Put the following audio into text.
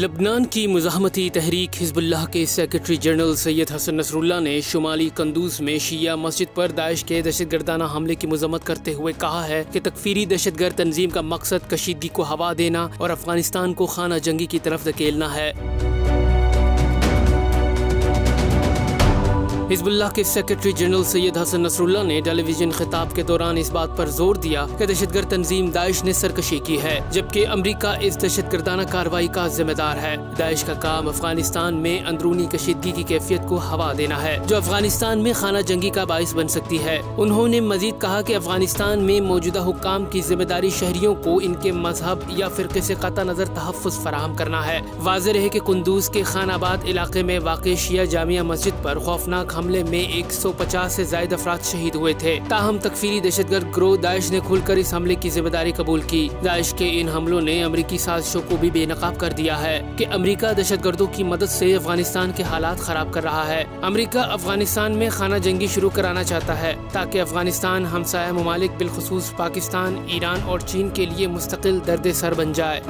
लबनान की मुज़ाहमती तहरीक हिज़्बुल्लाह के secretary general Sayyed Hassan Nasrallah ने शुमाली कंदूज में शिया मस्जिद पर दाइश के दहशतगर्दाना हमले की मज़म्मत करते हुए कहा है कि तकफीरी दहशतगर्द तंजीम का मकसद कशीदगी को हवा देना और अफगानिस्तान को खाना जंगी की तरफ धकेलना है। हिज़्बुल्लाह के secretary general Sayyed Hassan Nasrallah ने टेलीविजन खिताब के दौरान इस बात पर जोर दिया कि दहशतगर्द तंजीम दाइश ने सरकशी की है, जबकि अमरीका इस दहशतगर्दाना कार्रवाई का जिम्मेदार है। दाइश का काम अफगानिस्तान में अंदरूनी कशीदगी की कैफियत को हवा देना है, जो अफगानिस्तान में खाना जंगी का बाइस बन सकती है। उन्होंने मजीद कहा कि अफगानिस्तान में मौजूदा हुक्काम की जिम्मेदारी शहरियों को इनके मजहब या फिरके से कता नजर तहफ़्फ़ुज़ फराहम करना है। वाज़ेह रहे कि कुंदूज के खानाबाद इलाके में वाक़ई शिया जामिया मस्जिद पर खौफनाक हमले में 150 से ज्यादा अफराद शहीद हुए थे। ताहम तकफीरी दहशतगर्द गिरोह दाइश ने खुलकर इस हमले की जिम्मेदारी कबूल की। दाइश के इन हमलों ने अमरीकी साजिशों को भी बेनकाब कर दिया है कि अमरीका दहशतगर्दों की मदद से अफगानिस्तान के हालात खराब कर रहा है। अमरीका अफगानिस्तान में खाना जंगी शुरू कराना चाहता है ताकि अफगानिस्तान हमसाया ममालिक बिलखुसूस पाकिस्तान, ईरान और चीन के लिए मुस्तकिल दर्द सर बन जाए।